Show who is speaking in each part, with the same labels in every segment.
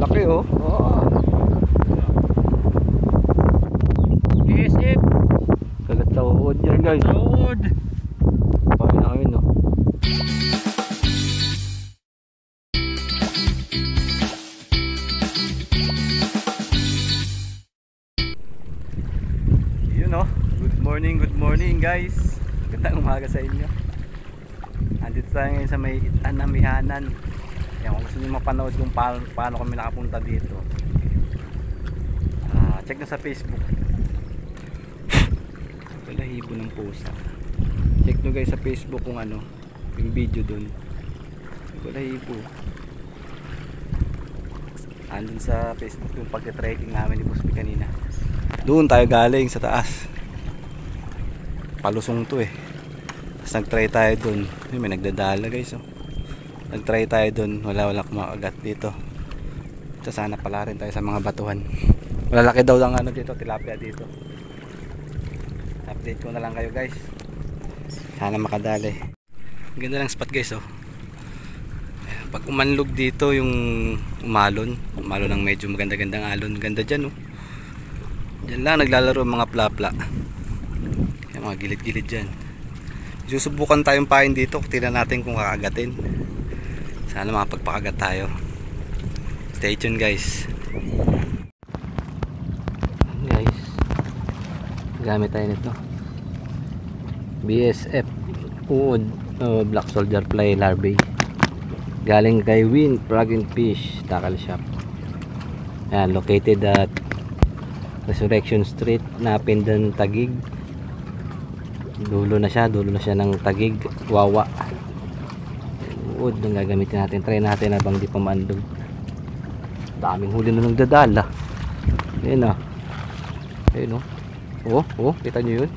Speaker 1: Laki oh. Oh.
Speaker 2: KSF.
Speaker 1: Kagat sa uod yan guys.
Speaker 2: Road.
Speaker 1: Paano na kami no. Yun oh. Good morning guys. Gandang umaga sa inyo. Andito tayo ngayon sa may Anamihanan. Yan, kung gusto niyo mapanood kung paano kami nakapunta dito, check na sa Facebook. Balahibo ng pusa. Check nyo guys sa Facebook kung ano yung video dun. Balahibo. Andun sa Facebook yung pagka-trekking namin ni Busby kanina. Doon tayo galing sa taas. Palusong to eh. Tapos nag-try tayo dun. May nagdadala guys oh. Nag-try tayo dun. Wala kumakagat dito. So sana pala rin tayo sa mga batuhan. Malalaki daw ang ano dito, tilapia dito. Update ko na lang kayo guys. Sana makadali. Ganda lang spot guys oh. Pag umanlog dito yung umalon ng medyo maganda-gandang alon. Ganda dyan oh. Dyan lang naglalaro mga plapla. Yung mga gilid-gilid dyan. Susubukan tayong pain dito. Tingnan natin kung kakagatin. Sana makapagpakagat tayo. Stay tuned guys. Guys, gamit tayo nito. BSF uod, Black Soldier Fly Larvae. Galing kay Win Frog and Fish Tackle Shop. Yan, located at Resurrection Street, Napindan, Taguig. Dulo na siya ng Taguig, Wawa. Uod ang gagamitin natin. Try natin habang di pa maandog. Daming huli na nagdadala. Ayun ah. Ayun oh. Oh, kita nyo yun?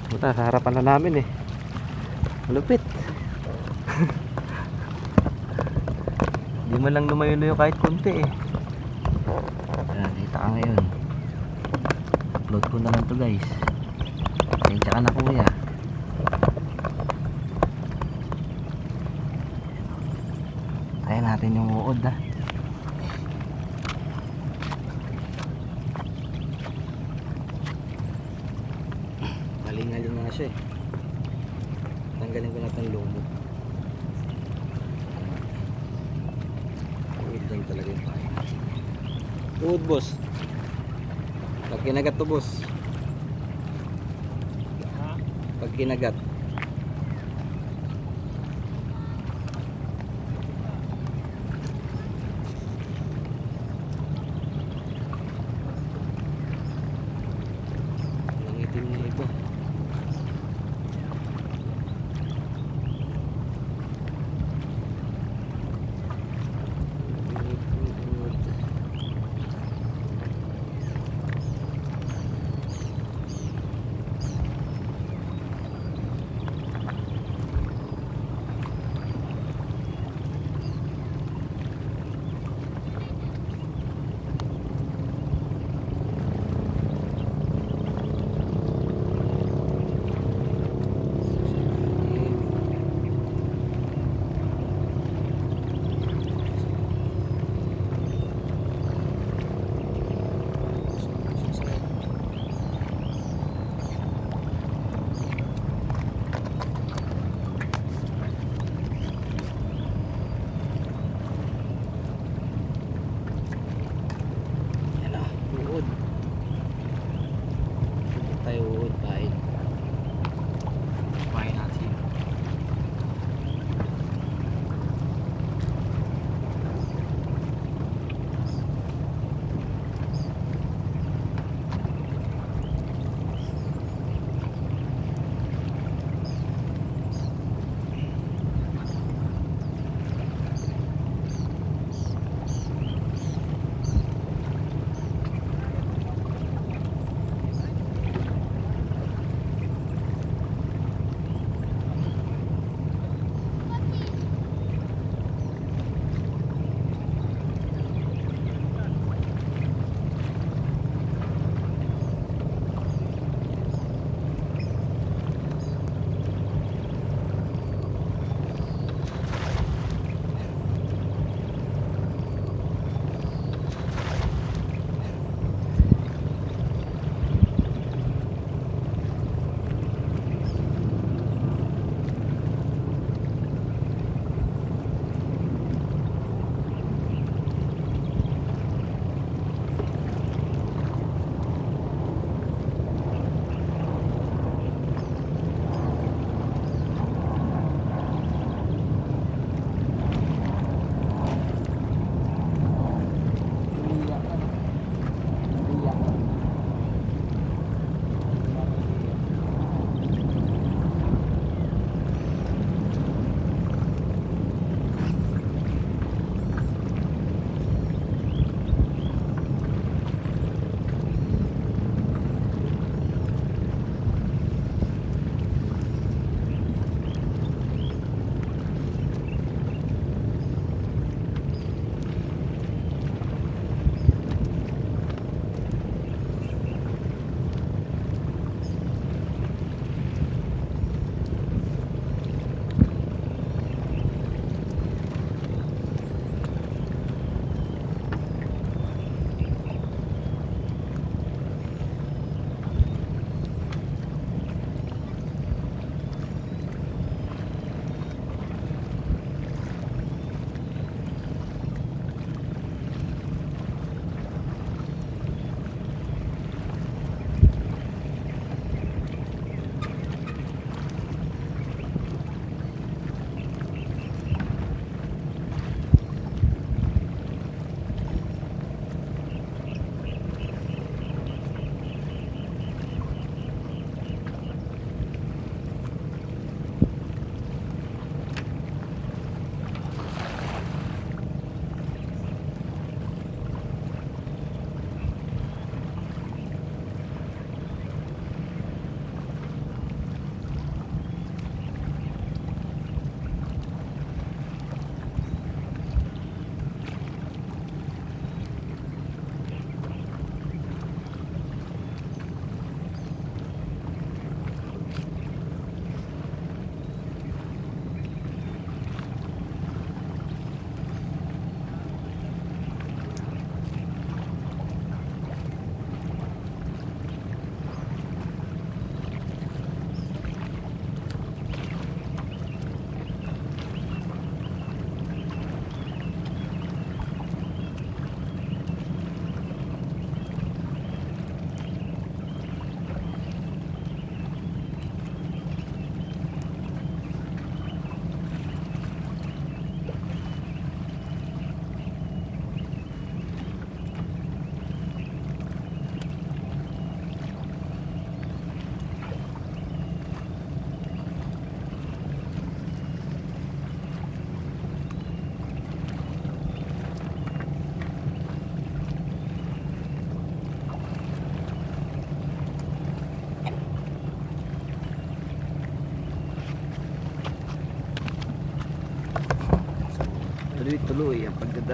Speaker 1: Puta, sa harapan na namin eh. Malupit. Di man lang lumayo-layo kahit konti eh. Ayan, kita ka ngayon. Upload ko na lang to guys. Tensya ka na kuya. Tayo natin yung uod ah. Malingal nga siya eh. Tanggalin ko natin lumot. Uod lang talaga yung pain. Uod boss. Pag kinagat to boss. Pag kinagat. Nangitim niya ito.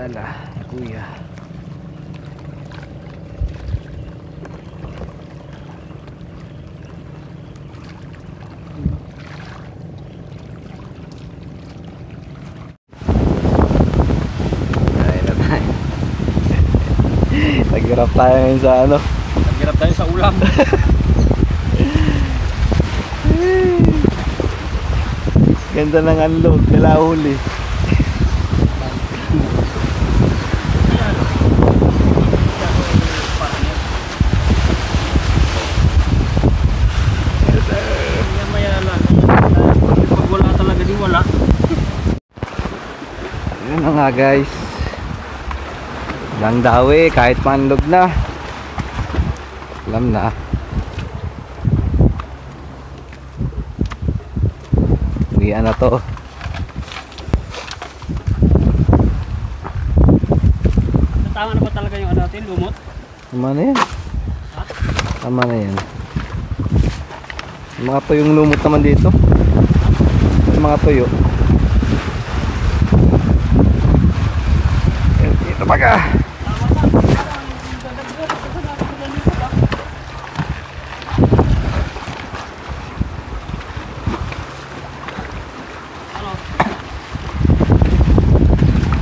Speaker 1: dala kuya. Naghirap tayo ngayon sa ano.
Speaker 2: Naghirap tayo sa ulam.
Speaker 1: Ganda ng unload, wala huli.
Speaker 2: Pag wala talaga di wala.
Speaker 1: Yun na nga guys. Lang dawi kahit manlog na. Alam na. Uwian na to.
Speaker 2: Tama na ba talaga yung ano natin, lumot?
Speaker 1: Tama na yan.
Speaker 2: Ha?
Speaker 1: Tama na yan. Yung mga tuyong lumot naman dito. Yung mga tuyo. Ito baga.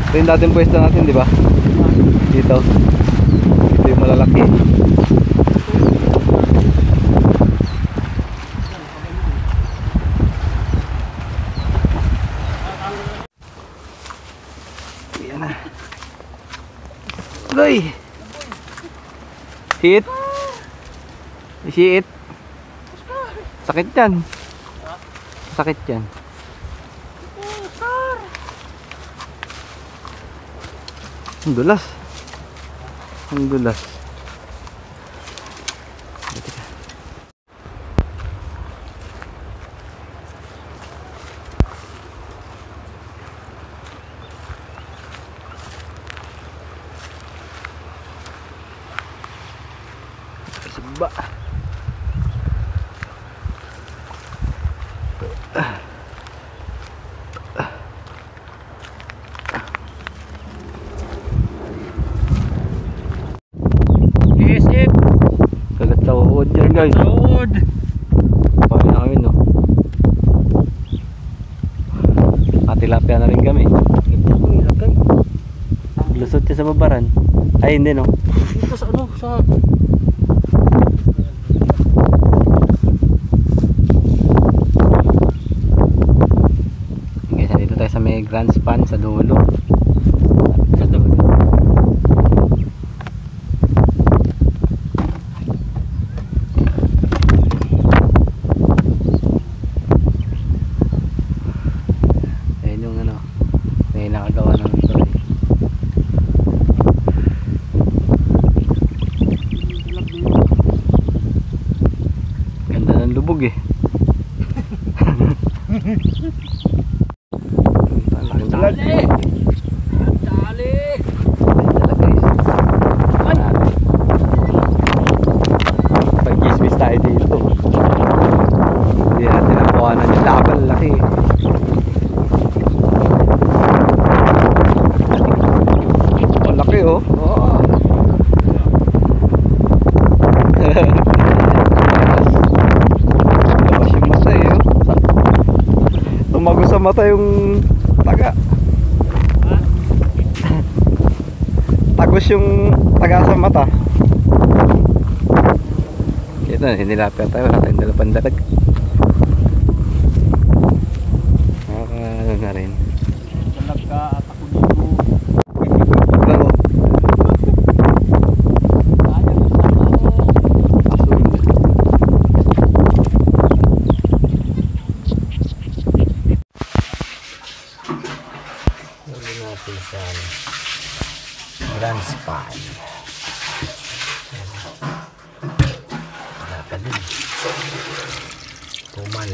Speaker 1: Ito yung dating pwesto natin, di ba? Dito. Ito yung malalaki. Yan na. Goy! Hit! Hit! Sakit yan. Sakit yan. Ang dulas. Ang dulas. Saba.
Speaker 2: KSF.
Speaker 1: Kagat sa uod yan guys.
Speaker 2: Road.
Speaker 1: Paano na kami no? Tilapia na rin kami.
Speaker 2: Hindi ako nilagay.
Speaker 1: Lusot siya sa babaran. Ay hindi no?
Speaker 2: Dito sa ano, sa...
Speaker 1: Guys, dito tayo sa may grand span sa dulo.
Speaker 2: Sa dulo.
Speaker 1: Ayun yung ano, may nakagawa ng tuloy. Ganda ng lubog eh.
Speaker 2: Dali! Dali!
Speaker 1: Pag-gismis tayo dito. Hindi natin nakuhanan yung laban laki. Ang laki oh. Oo. Labas yung mata eh oh. Tumago sa mata yung taga. Tagos yung taga sa mata. Ito, hinilapit tayo. Wala tayong dalawang dalag. Ano na rin.
Speaker 2: Talaga at ako dito.
Speaker 1: Bago. Asul. Huli natin sa grand span. Wala pa din. Tumal.